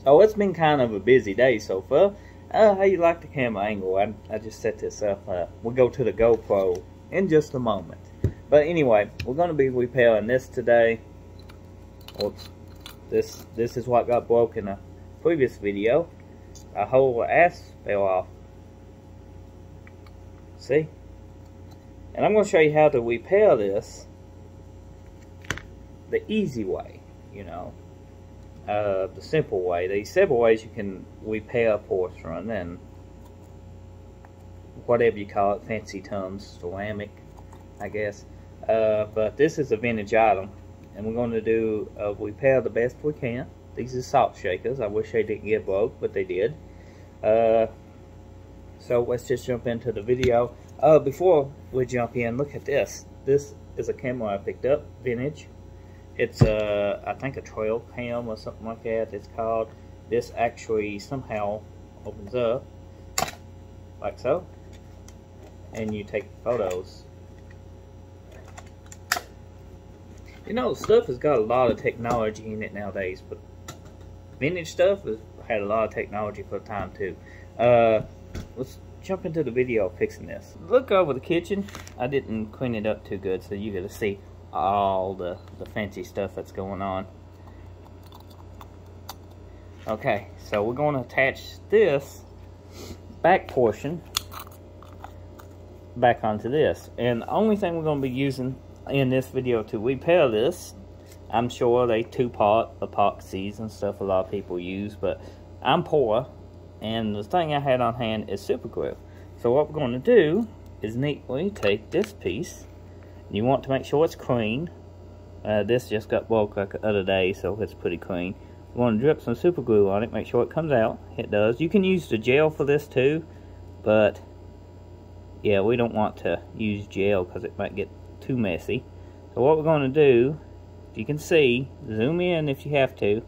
Oh, it's been kind of a busy day so far. How you like the camera angle? I just set this up. We'll go to the GoPro in just a moment. But anyway, we're going to be repairing this today. Oops. This is what got broke in a previous video. A whole ass fell off. See? And I'm going to show you how to repair this the easy way, you know. The simple way. There's several ways you can repair porcelain and whatever you call it, fancy terms, ceramic, I guess. But this is a vintage item, and we're going to do repair the best we can. These are salt shakers. I wish they didn't get broke, but they did. So let's just jump into the video. Before we jump in, look at this. This is a camera I picked up, vintage. It's I think a trail cam or something like that it's called. This actually somehow opens up like so, and you take photos. You know, stuff has got a lot of technology in it nowadays, but vintage stuff has had a lot of technology for the time too. Let's jump into the video fixing this. Look over the kitchen. I didn't clean it up too good, so you get to see all the fancy stuff that's going on. Okay, so we're going to attach this back portion back onto this, and the only thing we're going to be using in this video to repair this, I'm sure they two-part epoxies and stuff a lot of people use, but I'm poor and the thing I had on hand is super glue. So what we're going to do is neatly take this piece. You want to make sure it's clean. This just got broke like the other day, so it's pretty clean. You want to drip some super glue on it, make sure it comes out. It does. You can use the gel for this too, but yeah, we don't want to use gel because it might get too messy. So what we're going to do, if you can see, zoom in if you have to.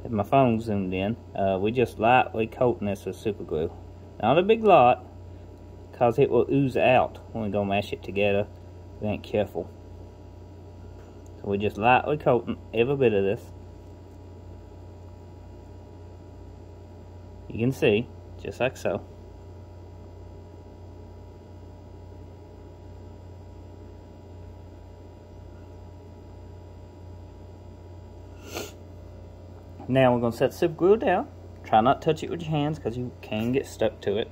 If my phone's zoomed in, we just lightly coating this with super glue. Not a big lot, because it will ooze out when we go mash it together. We ain't careful. So we just lightly coating every bit of this. You can see, just like so. Now we're going to set the super glue down. Try not to touch it with your hands because you can get stuck to it.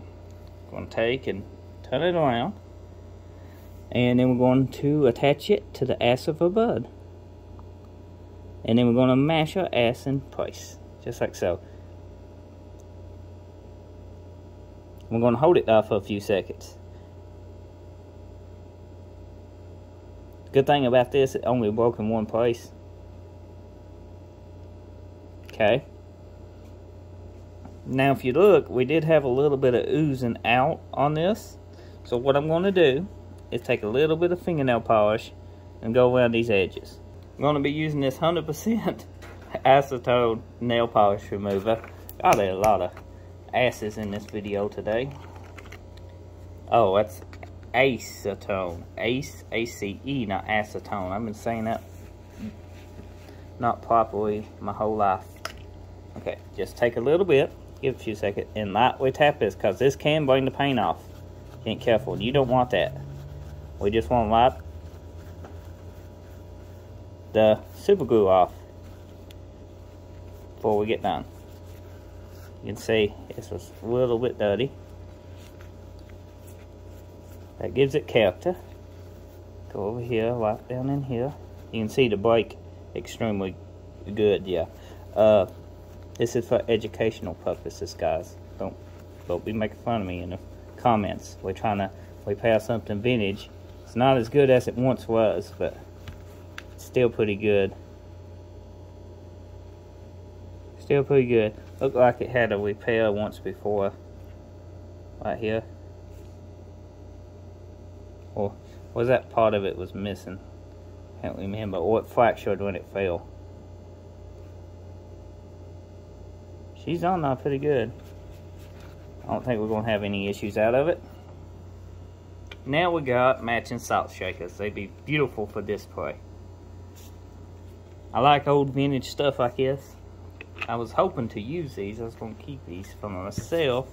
We're going to take and turn it around. And then we're going to attach it to the ass of a bud. And then we're going to mash our ass in place. Just like so. We're going to hold it there for a few seconds. Good thing about this, it only broke in one place. Okay. Now if you look, we did have a little bit of oozing out on this. So what I'm going to do is take a little bit of fingernail polish and go around these edges. I'm going to be using this 100% acetone nail polish remover. God, there are a lot of asses in this video today. Oh, that's acetone. Ace, A-C-E, not acetone. I've been saying that not properly my whole life. Okay, just take a little bit, give it a few seconds, and lightly tap this, because this can bring the paint off. You ain't careful. You don't want that. We just want to wipe the super glue off before we get done. You can see it's a little bit dirty. That gives it character. Go over here, wipe down in here. You can see the break extremely good, yeah. This is for educational purposes, guys. Don't be making fun of me in the comments. We're trying to repair something vintage. It's not as good as it once was, but it's still pretty good. Still pretty good. Looked like it had a repair once before. Right here. Or was that part of it was missing? Can't remember. Or it fractured when it fell. She's on now pretty good. I don't think we're going to have any issues out of it. Now we got matching salt shakers. They'd be beautiful for display. I like old vintage stuff like this. I was hoping to use these. I was going to keep these for myself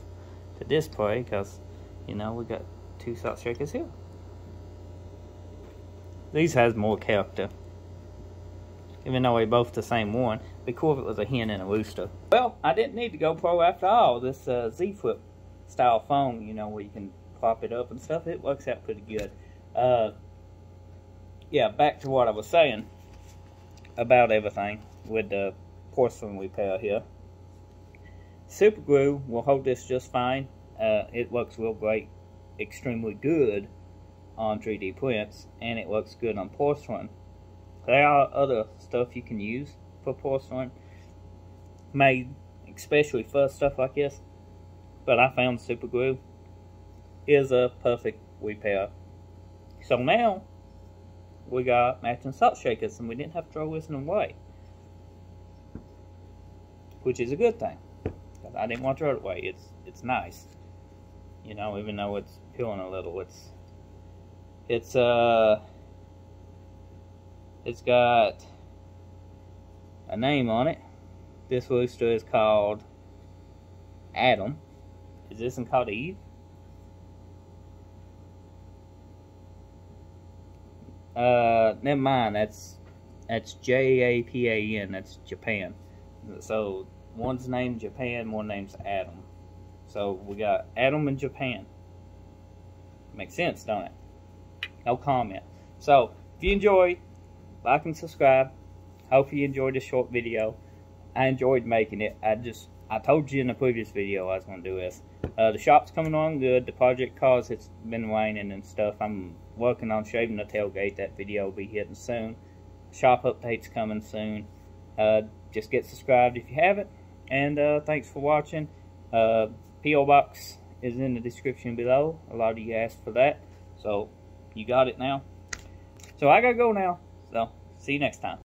to display because, you know, we got 2 salt shakers here. These has more character. Even though they're both the same one. It'd be cool if it was a hen and a rooster. Well, I didn't need to go pro after all. This Z-Flip style foam, you know, where you can prop it up and stuff, it works out pretty good. Yeah, back to what I was saying about everything with the porcelain repair here. Super glue will hold this just fine. It works real great, extremely good on 3D prints, and it works good on porcelain. There are other stuff you can use for porcelain, made especially for stuff like this, but I found super glue is a perfect repair. So now we got matching salt shakers, and we didn't have to throw this away, which is a good thing. Cause I didn't want to throw it away. It's nice, you know, even though it's peeling a little. It's got a name on it. This rooster is called Adam. Is this one called Eve? Never mind. That's Japan. That's Japan. So one's named Japan, one name's Adam. So we got Adam in Japan. Makes sense, don't it? No comment. So if you enjoyed, like and subscribe. Hope you enjoyed this short video. I enjoyed making it. I told you in the previous video I was going to do this. The shop's coming on good. The project cars, it's been raining and stuff. I'm working on shaving the tailgate. That video will be hitting soon. Shop updates coming soon. Just get subscribed if you haven't. And thanks for watching. P.o Box is in the description below. A lot of you asked for that. So you got it now. So I gotta go now. So see you next time.